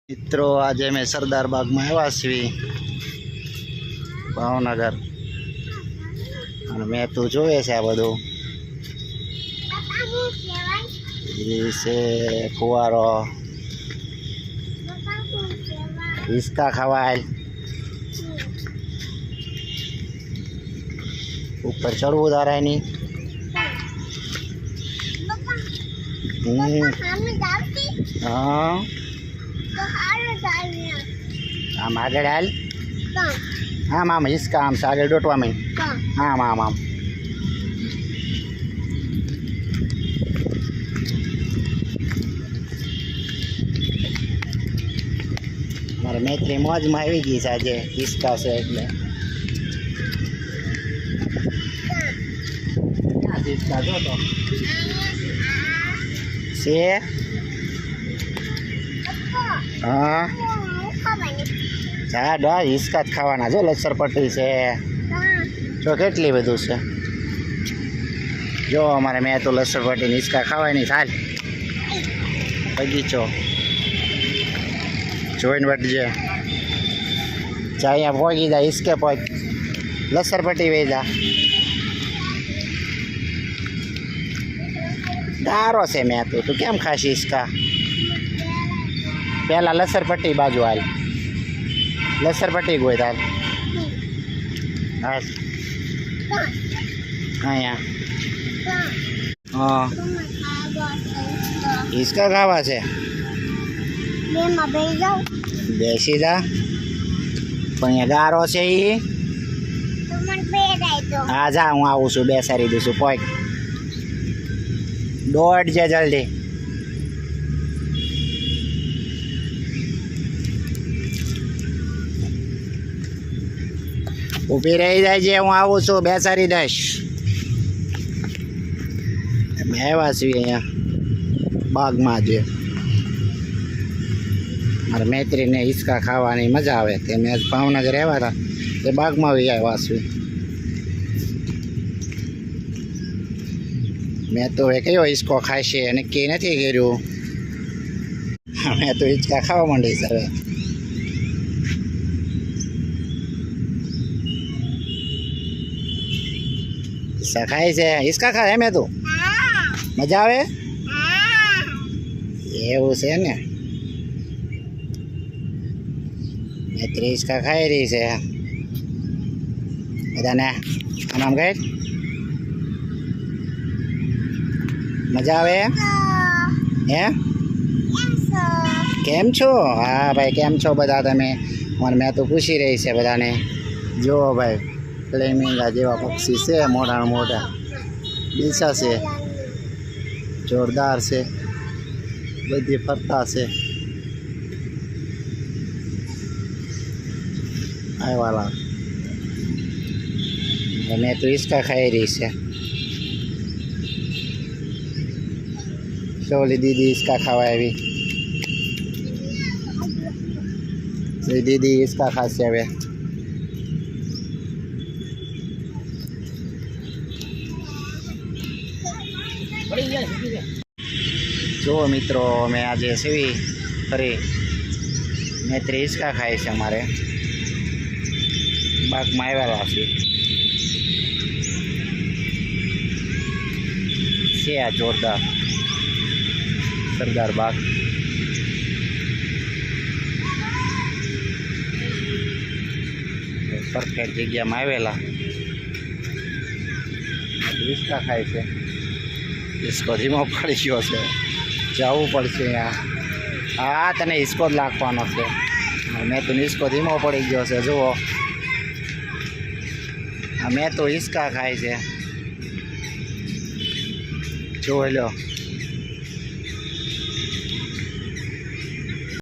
मित्रों आज मैं सरदार बाग में आया छी भावनगर मैं तो जोए से आ बधु फुवारो हिसका खवाय ऊपर चढ़वू धाराय नहीं हाँ आम आगे हाल आम आम हिसका आम से आगे डोटवा में आम आम आम मारे मैत्री मौज में आई गई आज हिसका से એટલે हिसका जो तो से हाँ हाँ डा हिसका ज खावाना जो लसरपट्टी से जो કેટલી બધું છે જો અમારે મેં તો લસરપટ્ટી हिसका ખાવાય નહીં ચાલ બગીચો જોઈને વટજે જા અહીંયા પહોંચી જા हिसके પહોંચ લસરપટ્ટી વહી જા ગારો છે મેં તો તું કેમ ખાશ हिसका પહેલાં લસરપટ્ટી બાજુ હાલ લસરપટ્ટી ગોઈ તાલ હા અહીંયા हाँ हिसका खावा છે બેસી જા પણ અહીંયા ગારો છે એ હા જા હું આવું છું બેસાડી દઈશું પોઈક દોડ છે જલ્દી ઊભી રહી જાય છે હું આવું છું બેસાડી દઈશ અમે આવ્યા છીએ અહીંયા બાગમાં જે મારા મૈત્રીને हिसका ખાવાની મજા આવે તે મેં ભાવનગર આવ્યા હતા તે બાગમાં આવ્યા છીએ મેં તો હવે કયો हिसको ખાશે નક્કી નથી કર્યું મેં તો हिसका ખાવા માંડીશ હવે हिसका खाए से हिसका खाए मैं तो मजा आवे એવું છે ને મૈત્રી हिसका ખાઈ રહી છે બધાને આમ ગઈ મજા આવે હે કેમ છો હા ભાઈ કેમ છો બધા તમે મને મેં તો પૂછી રહી છે બધાને જો ભાઈ ફ્લેમિંગા જેવા પક્ષી છે મોટા મોટા દિશા છે જોરદાર છે બધી ફરતા છે આવ્યા મેં તો हिसका ખાઈ રહી છે ચોલી દીદી हिसका ખાવા આવી દીદી हिसका ખાશે હવે જો મિત્રો અમે આજે સેવી ફરી મૈત્રી हिसका ખાય છે અમારે બાગમાં આવેલા છે આ જોરદાર સરદાર બાગ પરફેક્ટ જગ્યામાં આવેલા हिसका ખાય છે हिसको धीमो पड़ी गयो છે જવું પડશે यहाँ हाँ तने हिसको જ લાગવાનો છે મેં તો हिसको धीमो पड़ी गयो છે જુઓ મેં તો हिसका ખાય છે જોઈ લો